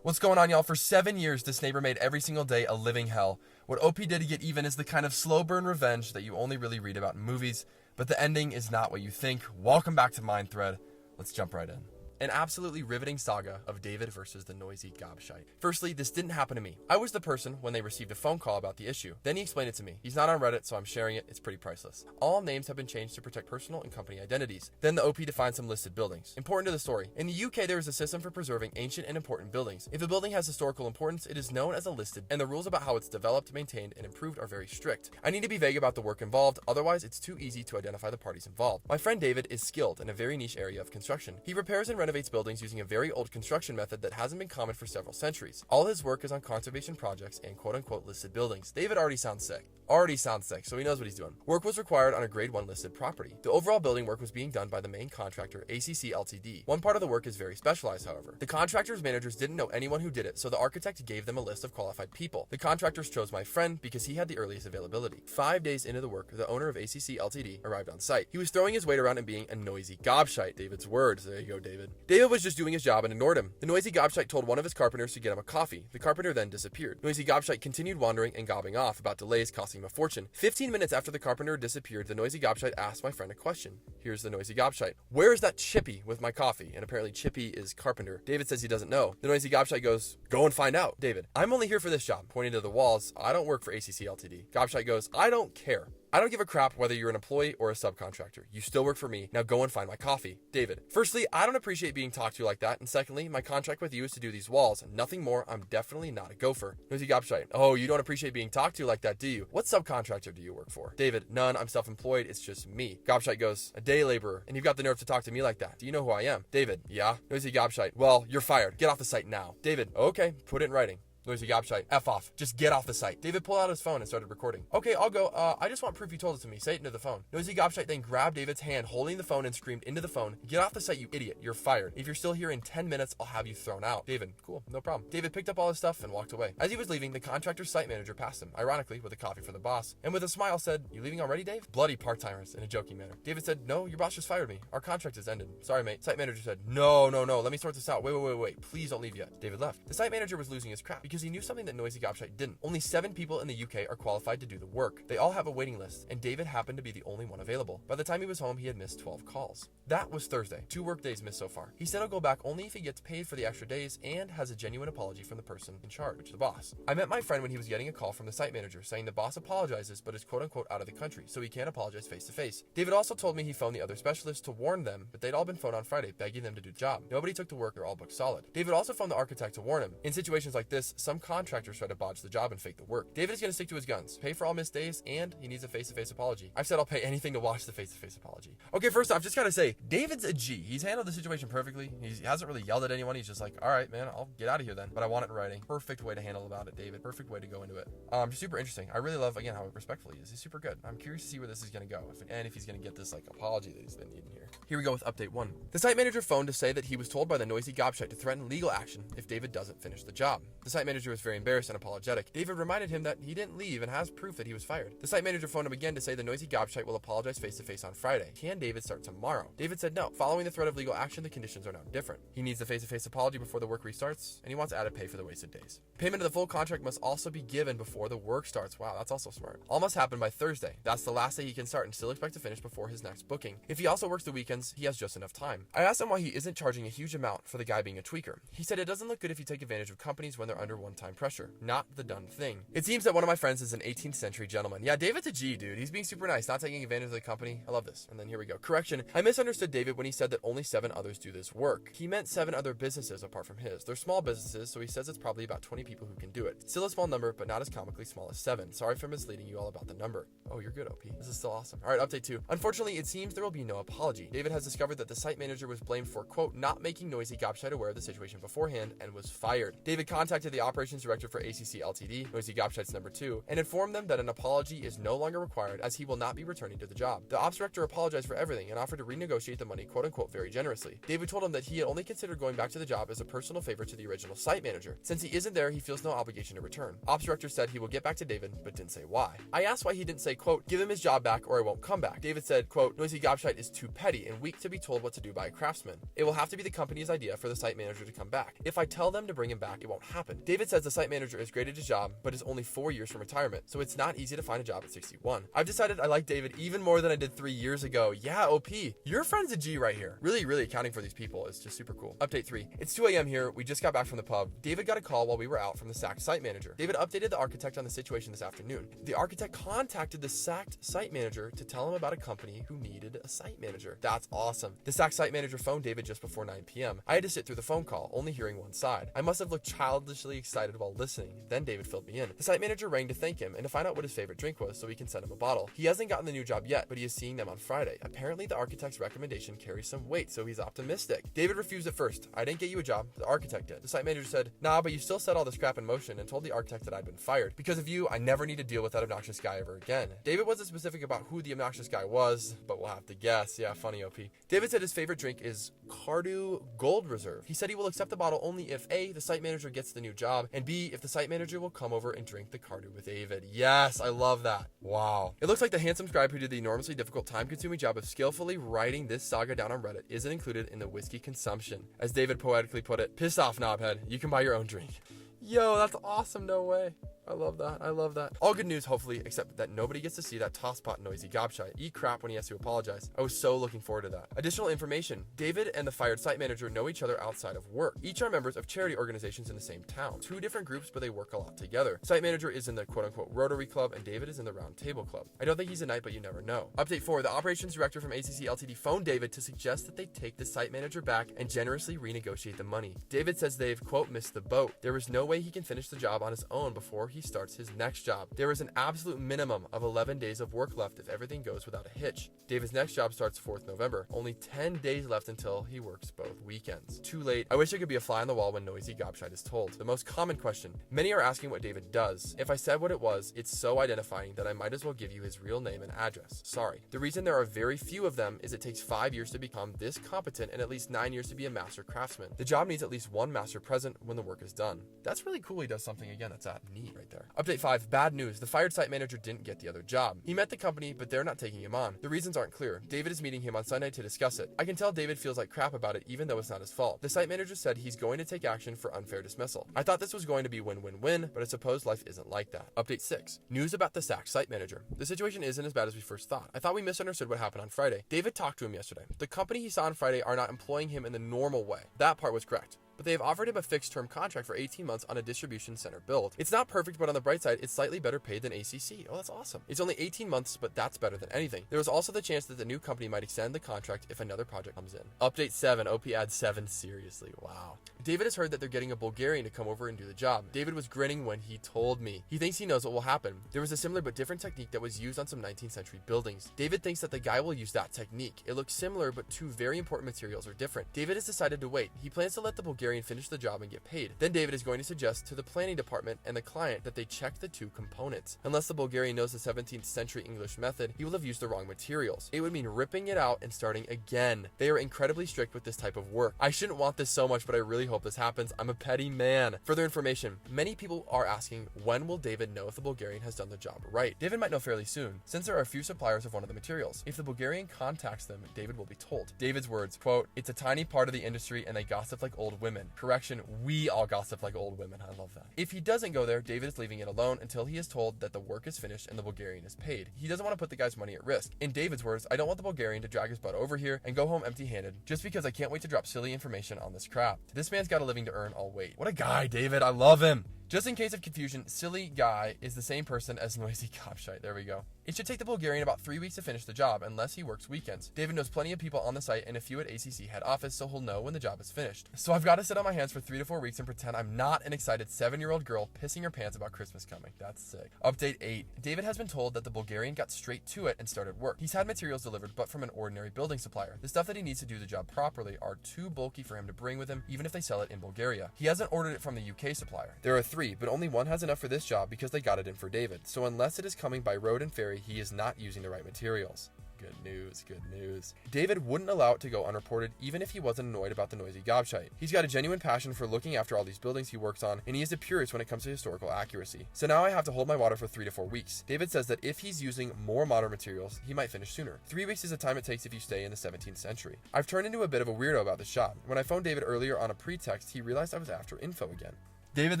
What's going on, y'all? For 7 years, this neighbor made every single day a living hell. What OP did to get even is the kind of slow burn revenge that you only really read about in movies, but the ending is not what you think. Welcome back to Mind Thread. Let's jump right in. An absolutely riveting saga of David versus the noisy gobshite. Firstly, this didn't happen to me. I was the person when they received a phone call about the issue. Then he explained it to me. He's not on Reddit, so I'm sharing it. It's pretty priceless. All names have been changed to protect personal and company identities. Then the OP defined some listed buildings. Important to the story. In the UK, there is a system for preserving ancient and important buildings. If a building has historical importance, it is known as a listed, and the rules about how it's developed, maintained, and improved are very strict. I need to be vague about the work involved, otherwise it's too easy to identify the parties involved. My friend David is skilled in a very niche area of construction. He repairs and renovates buildings using a very old construction method that hasn't been common for several centuries. All his work is on conservation projects and quote-unquote listed buildings. David already sounds sick, so he knows what he's doing. Work was required on a grade 1 listed property. The overall building work was being done by the main contractor, ACC Ltd. One part of the work is very specialized, however. The contractor's managers didn't know anyone who did it, so the architect gave them a list of qualified people. The contractors chose my friend because he had the earliest availability. 5 days into the work, the owner of ACC Ltd. arrived on site. He was throwing his weight around and being a noisy gobshite. David's words. There you go, David. David was just doing his job and ignored him. The noisy gobshite told one of his carpenters to get him a coffee. The carpenter then disappeared. Noisy gobshite continued wandering and gobbing off about delays costing him a fortune. 15 minutes after the carpenter disappeared, the noisy gobshite asked my friend a question. Here's the noisy gobshite. Where is that Chippy with my coffee? And apparently Chippy is carpenter. David says he doesn't know. The noisy gobshite goes, go and find out. David, I'm only here for this job. Pointing to the walls, I don't work for ACC Ltd. Gobshite goes, I don't care. I don't give a crap whether you're an employee or a subcontractor. You still work for me. Now go and find my coffee. David, firstly, I don't appreciate being talked to like that. And secondly, my contract with you is to do these walls. Nothing more. I'm definitely not a gopher. Noisy gobshite. Oh, you don't appreciate being talked to like that, do you? What subcontractor do you work for? David, none. I'm self-employed. It's just me. Gobshite goes, a day laborer. And you've got the nerve to talk to me like that. Do you know who I am? David, yeah. Noisy gobshite. Well, you're fired. Get off the site now. David, okay. Put it in writing. Noisy gobshite. F off. Just get off the site. David pulled out his phone and started recording. Okay, I'll go. I just want proof you told it to me. Say it into the phone. Noisy gobshite then grabbed David's hand, holding the phone, and screamed into the phone, get off the site, you idiot. You're fired. If you're still here in 10 minutes, I'll have you thrown out. David, cool. No problem. David picked up all his stuff and walked away. As he was leaving, the contractor's site manager passed him, ironically, with a coffee for the boss, and with a smile said, you leaving already, Dave? Bloody part-timers, in a joking manner. David said, no, your boss just fired me. Our contract is ended. Sorry, mate. Site manager said, no. Let me sort this out. Wait. Please don't leave yet. David left. The site manager was losing his crap because he knew something that Noisy gobshite didn't. Only 7 people in the UK are qualified to do the work. They all have a waiting list, and David happened to be the only one available. By the time he was home, he had missed 12 calls. That was Thursday. 2 work days missed so far. He said he'll go back only if he gets paid for the extra days and has a genuine apology from the person in charge, which is the boss. I met my friend when he was getting a call from the site manager saying the boss apologizes but is quote-unquote out of the country, so he can't apologize face-to-face. David also told me he phoned the other specialists to warn them, but they'd all been phoned on Friday begging them to do the job. Nobody took the work, they're all booked solid. David also phoned the architect to warn him. In situations like this, some contractors try to bodge the job and fake the work. David is going to stick to his guns, pay for all missed days, and he needs a face-to-face apology. I've said I'll pay anything to watch the face-to-face apology. Okay, first off, just gotta say, David's a G. He's handled the situation perfectly. He hasn't really yelled at anyone. He's just like, all right, man, I'll get out of here then. But I want it in writing. Perfect way to handle about it, David. Perfect way to go into it. Super interesting. I really love, again, how respectful he is. He's super good. I'm curious to see where this is going to go, if he's going to get this like apology that he's been needing here. Here we go with update 1. The site manager phoned to say that he was told by the noisy gobshite to threaten legal action if David doesn't finish the job. The site manager was very embarrassed and apologetic. David reminded him that he didn't leave and has proof that he was fired. The site manager phoned him again to say the noisy gobshite will apologize face-to-face on Friday. Can David start tomorrow? David said no. Following the threat of legal action, the conditions are now different. He needs the face-to-face apology before the work restarts, and he wants added pay for the wasted days. Payment of the full contract must also be given before the work starts. Wow, that's also smart. All must happen by Thursday. That's the last day he can start and still expect to finish before his next booking. If he also works the weekends, he has just enough time. I asked him why he isn't charging a huge amount for the guy being a tweaker. He said it doesn't look good if you take advantage of companies when they're under one-time pressure. Not the done thing. It seems that one of my friends is an 18th century gentleman. Yeah, David's a G, dude. He's being super nice, not taking advantage of the company. I love this. And then here we go. Correction. I misunderstood David when he said that only 7 others do this work. He meant 7 other businesses apart from his. They're small businesses, so he says it's probably about 20 people who can do it. Still a small number, but not as comically small as 7. Sorry for misleading you all about the number. Oh, you're good, OP. This is still awesome. All right, update 2. Unfortunately, it seems there will be no apology. David has discovered that the site manager was blamed for, quote, not making noisy gobshite aware of the situation beforehand and was fired. David contacted the operations director for ACC Ltd, Noisy Gobshite's number 2, and informed them that an apology is no longer required as he will not be returning to the job. The ops director apologized for everything and offered to renegotiate the money, quote unquote, very generously. David told him that he had only considered going back to the job as a personal favor to the original site manager. Since he isn't there, he feels no obligation to return. Ops director said he will get back to David, but didn't say why. I asked why he didn't say, quote, give him his job back or I won't come back. David said, quote, Noisy Gobshite is too petty and weak to be told what to do by a craftsman. It will have to be the company's idea for the site manager to come back. If I tell them to bring him back, it won't happen. David says the site manager is great at his job, but is only 4 years from retirement, so it's not easy to find a job at 61. I've decided I like David even more than I did 3 years ago. Yeah, OP, your friend's a G right here. Really accounting for these people is just super cool. Update 3. It's 2 a.m. here. We just got back from the pub. David got a call while we were out from the sacked site manager. David updated the architect on the situation this afternoon. The architect contacted the sacked site manager to tell him about a company who needed a site manager. That's awesome. The sacked site manager phoned David just before 9 p.m. I had to sit through the phone call, only hearing one side. I must have looked childishly excited while listening. Then David filled me in. The site manager rang to thank him and to find out what his favorite drink was so we can send him a bottle. He hasn't gotten the new job yet, but he is seeing them on Friday. Apparently the architect's recommendation carries some weight, so he's optimistic. David refused at first. I didn't get you a job, the architect did. The site manager said, nah, but you still set all this crap in motion, and told the architect that I'd been fired. Because of you, I never need to deal with that obnoxious guy ever again. David wasn't specific about who the obnoxious guy was, but we'll have to guess. Yeah, funny OP. David said his favorite drink is Cardew Gold Reserve. He said he will accept the bottle only if A, the site manager gets the new job, and B, if the site manager will come over and drink the Cardew with David. Yes, I love that. Wow. It looks like the handsome scribe who did the enormously difficult, time-consuming job of skillfully writing this saga down on Reddit isn't included in the whiskey consumption. As David poetically put it, piss off, knobhead. You can buy your own drink. Yo, that's awesome. No way. I love that. All good news, hopefully, except that nobody gets to see that tosspot Noisy Gobshite eat crap when he has to apologize. I was so looking forward to that. Additional information. David and the fired site manager know each other outside of work. Each are members of charity organizations in the same town. 2 different groups, but they work a lot together. Site manager is in the quote-unquote Rotary Club, and David is in the Round Table Club. I don't think he's a knight, but you never know. Update 4. The operations director from ACC Ltd phoned David to suggest that they take the site manager back and generously renegotiate the money. David says they've, quote, missed the boat. There is no way he can finish the job on his own before he starts his next job. There is an absolute minimum of 11 days of work left if everything goes without a hitch. David's next job starts 4th November. Only 10 days left until he works both weekends. Too late. I wish I could be a fly on the wall when Noisy Gobshite is told. The most common question. Many are asking what David does. If I said what it was, it's so identifying that I might as well give you his real name and address. Sorry. The reason there are very few of them is it takes 5 years to become this competent and at least 9 years to be a master craftsman. The job needs at least 1 master present when the work is done. That's really cool. He does something again. That's neat right there. Update 5. Bad news. The fired site manager didn't get the other job. He met the company, but they're not taking him on. The reasons aren't clear. David is meeting him on Sunday to discuss it. I can tell David feels like crap about it, even though it's not his fault. The site manager said he's going to take action for unfair dismissal. I thought this was going to be win-win-win, but I suppose life isn't like that. Update 6. News about the sacked site manager. The situation isn't as bad as we first thought. I thought we misunderstood what happened on Friday. David talked to him yesterday. The company he saw on Friday are not employing him in the normal way. That part was correct. But they have offered him a fixed-term contract for 18 months on a distribution center build. It's not perfect, but on the bright side, it's slightly better paid than ACC. Oh, that's awesome. It's only 18 months, but that's better than anything. There is also the chance that the new company might extend the contract if another project comes in. Update 7. OP adds 7. Seriously, wow. David has heard that they're getting a Bulgarian to come over and do the job. David was grinning when he told me. He thinks he knows what will happen. There was a similar but different technique that was used on some 19th century buildings. David thinks that the guy will use that technique. It looks similar, but 2 very important materials are different. David has decided to wait. He plans to let the Bulgarian finish the job and get paid. Then David is going to suggest to the planning department and the client that they check the 2 components. Unless the Bulgarian knows the 17th century English method, he will have used the wrong materials. It would mean ripping it out and starting again. They are incredibly strict with this type of work. I shouldn't want this so much, but I really hope this happens. I'm a petty man. Further information. Many people are asking, when will David know if the Bulgarian has done the job right? David might know fairly soon, since there are a few suppliers of one of the materials. If the Bulgarian contacts them, David will be told. David's words, quote, it's a tiny part of the industry and they gossip like old women. Correction, we all gossip like old women. I love that. If he doesn't go there, David is leaving it alone until he is told that the work is finished and the Bulgarian is paid. He doesn't want to put the guy's money at risk. In David's words, I don't want the Bulgarian to drag his butt over here and go home empty-handed just because I can't wait to drop silly information on this crap. This man's got a living to earn, I'll wait. What a guy, David. I love him. Just in case of confusion, silly guy is the same person as Noisy Gobshite. There we go. It should take the Bulgarian about 3 weeks to finish the job, unless he works weekends. David knows plenty of people on the site and a few at ACC head office, so he'll know when the job is finished. So I've got to sit on my hands for 3 to 4 weeks and pretend I'm not an excited 7-year-old girl pissing her pants about Christmas coming. That's sick. Update 8. David has been told that the Bulgarian got straight to it and started work. He's had materials delivered, but from an ordinary building supplier. The stuff that he needs to do the job properly are too bulky for him to bring with him, even if they sell it in Bulgaria. He hasn't ordered it from the UK supplier. There are 3, but only one has enough for this job because they got it in for David. So unless it is coming by road and ferry, he is not using the right materials. Good news, good news. David wouldn't allow it to go unreported even if he wasn't annoyed about the noisy gobshite. He's got a genuine passion for looking after all these buildings he works on, and he is a purist when it comes to historical accuracy. So now I have to hold my water for 3 to 4 weeks. David says that if he's using more modern materials, he might finish sooner. 3 weeks is the time it takes if you stay in the 17th century. I've turned into a bit of a weirdo about this job. When I phoned David earlier on a pretext, he realized I was after info again. David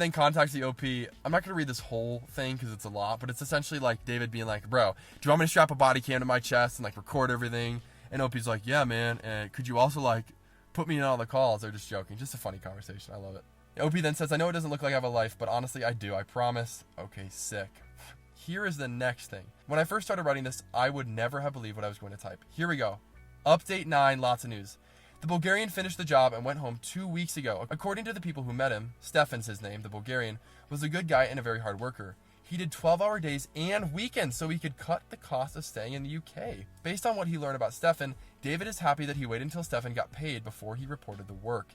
then contacts the OP. I'm not going to read this whole thing because it's a lot, but it's essentially like David being like, bro, do you want me to strap a body cam to my chest and like record everything? And OP's like, yeah, man. And could you also like put me in all the calls? They're just joking. Just a funny conversation. I love it. OP then says, I know it doesn't look like I have a life, but honestly, I do. I promise. Okay, sick. Here is the next thing. When I first started writing this, I would never have believed what I was going to type. Here we go. Update 9, lots of news. The Bulgarian finished the job and went home 2 weeks ago. According to the people who met him, Stefan's his name, the Bulgarian, was a good guy and a very hard worker. He did 12-hour days and weekends so he could cut the cost of staying in the UK. Based on what he learned about Stefan, David is happy that he waited until Stefan got paid before he reported the work.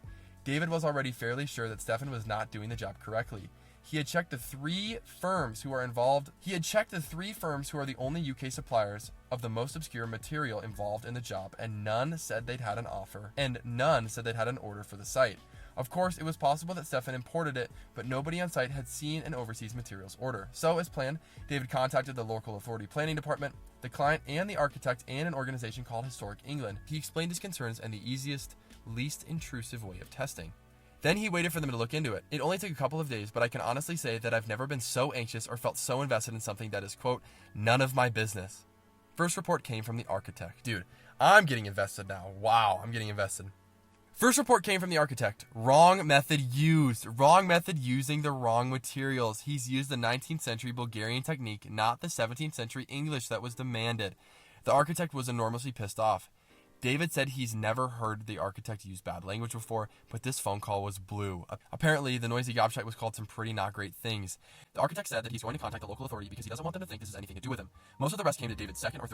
David was already fairly sure that Stefan was not doing the job correctly. He had checked the 3 firms who are involved. He had checked the 3 firms who are the only UK suppliers of the most obscure material involved in the job, and none said they'd had an offer, and none said they'd had an order for the site. Of course, it was possible that Stefan imported it, but nobody on site had seen an overseas materials order. So, as planned, David contacted the local authority planning department, the client, and the architect, and an organization called Historic England. He explained his concerns and the easiest, least intrusive way of testing. Then he waited for them to look into it. It only took a couple of days, but I can honestly say that I've never been so anxious or felt so invested in something that is, quote, none of my business. First report came from the architect. Dude, I'm getting invested now. Wow, I'm getting invested. First report came from the architect. Wrong method used. Wrong method using the wrong materials. He's used the 19th century Bulgarian technique, not the 17th century English that was demanded. The architect was enormously pissed off. David said he's never heard the architect use bad language before, but this phone call was blue. Apparently, the noisy gobshite was called some pretty not great things. The architect said that he's going to contact the local authority because he doesn't want them to think this has anything to do with him. Most of the rest came to David's second or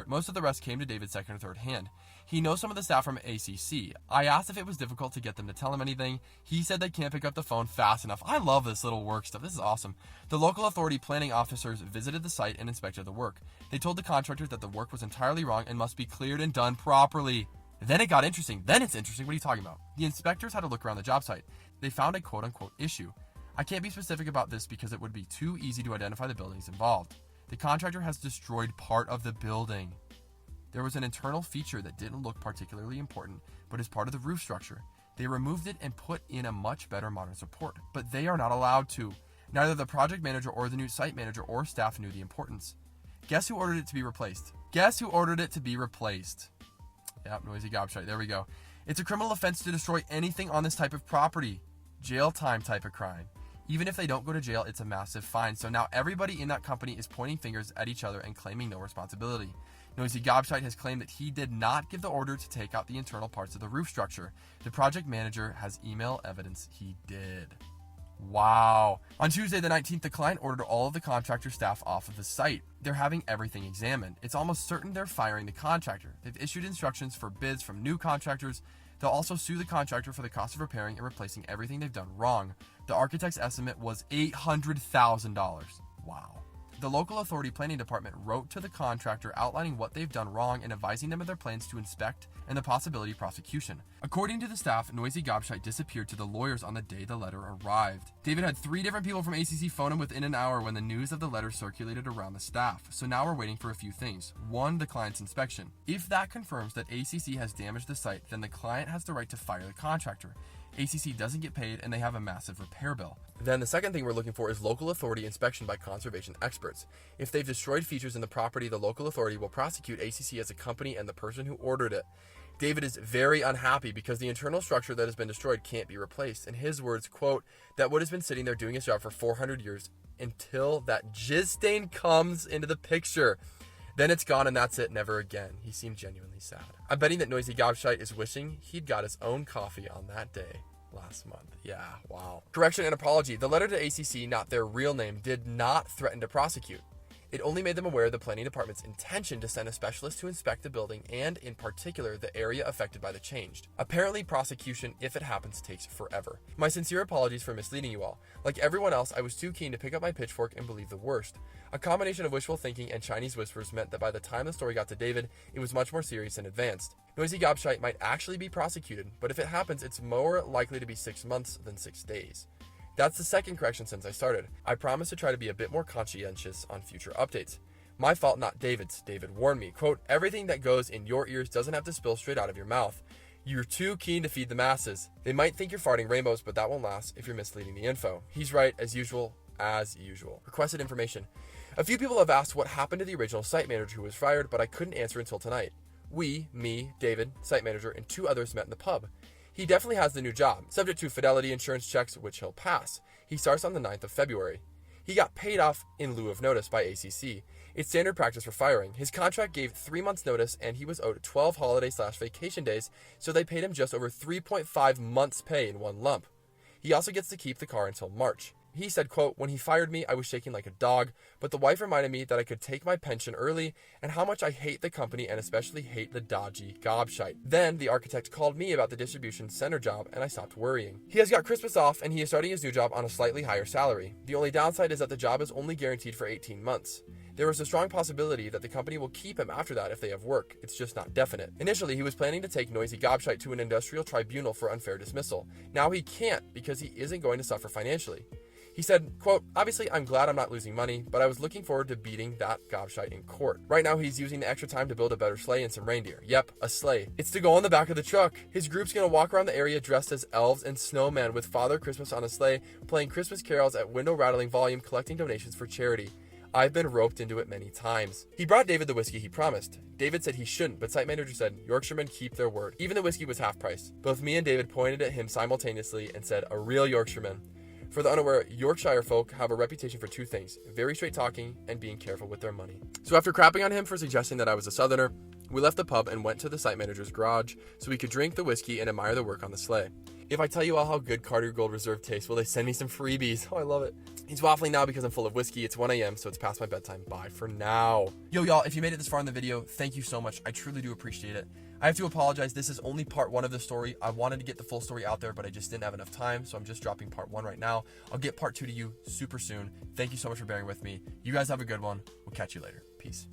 third hand. He knows some of the staff from ACC. I asked if it was difficult to get them to tell him anything. He said they can't pick up the phone fast enough. I love this little work stuff. This is awesome. The local authority planning officers visited the site and inspected the work. They told the contractors that the work was entirely wrong and must be cleared and done properly. Then it got interesting. Then it's interesting. What are you talking about? The inspectors had a look around the job site. They found a quote-unquote issue. I can't be specific about this because it would be too easy to identify the buildings involved. The contractor has destroyed part of the building. There was an internal feature that didn't look particularly important, but is part of the roof structure. They removed it and put in a much better modern support, but they are not allowed to. Neither the project manager or the new site manager or staff knew the importance. Guess who ordered it to be replaced? Guess who ordered it to be replaced? Yep, noisy gobshite. There we go. It's a criminal offense to destroy anything on this type of property. Jail time type of crime. Even if they don't go to jail, it's a massive fine. So now everybody in that company is pointing fingers at each other and claiming no responsibility. Noisy gobshite has claimed that he did not give the order to take out the internal parts of the roof structure. The project manager has email evidence he did. Wow. On Tuesday the 19th, the client ordered all of the contractor staff off of the site. They're having everything examined. It's almost certain they're firing the contractor. They've issued instructions for bids from new contractors. They'll also sue the contractor for the cost of repairing and replacing everything they've done wrong. The architect's estimate was $800,000. Wow. The local authority planning department wrote to the contractor outlining what they've done wrong and advising them of their plans to inspect and the possibility of prosecution. According to the staff, Noisy Gobshite disappeared to the lawyers on the day the letter arrived. David had 3 different people from ACC phone him within an hour when the news of the letter circulated around the staff. So now we're waiting for a few things. 1, the client's inspection. If that confirms that ACC has damaged the site, then the client has the right to fire the contractor. ACC doesn't get paid and they have a massive repair bill. Then the second thing we're looking for is local authority inspection by conservation experts. If they've destroyed features in the property, the local authority will prosecute ACC as a company and the person who ordered it. David is very unhappy because the internal structure that has been destroyed can't be replaced. In his words, quote, that wood has been sitting there doing its job for 400 years until that jizz stain comes into the picture. Then it's gone and that's it, never again. He seemed genuinely sad. I'm betting that Noisy Gobshite is wishing he'd got his own coffee on that day last month. Yeah, wow. Correction and apology. The letter to ACC, not their real name, did not threaten to prosecute. It only made them aware of the planning department's intention to send a specialist to inspect the building and, in particular, the area affected by the change. Apparently, prosecution, if it happens, takes forever. My sincere apologies for misleading you all. Like everyone else, I was too keen to pick up my pitchfork and believe the worst. A combination of wishful thinking and Chinese whispers meant that by the time the story got to David, it was much more serious and advanced. Noisy Gobshite might actually be prosecuted, but if it happens, it's more likely to be 6 months than 6 days. That's the second correction since I started. I promise to try to be a bit more conscientious on future updates. My fault, not David's. David warned me, quote, everything that goes in your ears doesn't have to spill straight out of your mouth. You're too keen to feed the masses. They might think you're farting rainbows, but that won't last if you're misleading the info. He's right, as usual. Requested information. A few people have asked what happened to the original site manager who was fired, but I couldn't answer until tonight. We, me, David, site manager, and 2 others met in the pub. He definitely has the new job, subject to fidelity insurance checks, which he'll pass. He starts on the 9th of February. He got paid off in lieu of notice by ACC. It's standard practice for firing. His contract gave 3 months notice, and he was owed 12 holiday/vacation days, so they paid him just over 3.5 months' pay in one lump. He also gets to keep the car until March. He said, quote, when he fired me, I was shaking like a dog, but the wife reminded me that I could take my pension early and how much I hate the company and especially hate the dodgy gobshite. Then the architect called me about the distribution center job and I stopped worrying. He has got Christmas off and he is starting his new job on a slightly higher salary. The only downside is that the job is only guaranteed for 18 months. There is a strong possibility that the company will keep him after that if they have work. It's just not definite. Initially, he was planning to take Noisy Gobshite to an industrial tribunal for unfair dismissal. Now he can't because he isn't going to suffer financially. He said, quote, obviously I'm glad I'm not losing money, but I was looking forward to beating that gobshite in court. Right now he's using the extra time to build a better sleigh and some reindeer. Yep, a sleigh. It's to go on the back of the truck. His group's gonna walk around the area dressed as elves and snowmen with Father Christmas on a sleigh, playing Christmas carols at window rattling volume, collecting donations for charity. I've been roped into it many times. He brought David the whiskey he promised. David said he shouldn't, but site manager said Yorkshiremen keep their word. Even the whiskey was half price. Both me and David pointed at him simultaneously and said, a real Yorkshireman. For the unaware, Yorkshire folk have a reputation for 2 things, very straight talking and being careful with their money. So after crapping on him for suggesting that I was a southerner, we left the pub and went to the site manager's garage so we could drink the whiskey and admire the work on the sleigh. If I tell you all how good Carter Gold Reserve tastes, will they send me some freebies? Oh, I love it. He's waffling now because I'm full of whiskey. It's 1 a.m., so it's past my bedtime. Bye for now. Yo, y'all, if you made it this far in the video, thank you so much. I truly do appreciate it. I have to apologize. This is only part 1 of the story. I wanted to get the full story out there, but I just didn't have enough time, so I'm just dropping part 1 right now. I'll get part 2 to you super soon. Thank you so much for bearing with me. You guys have a good one. We'll catch you later. Peace.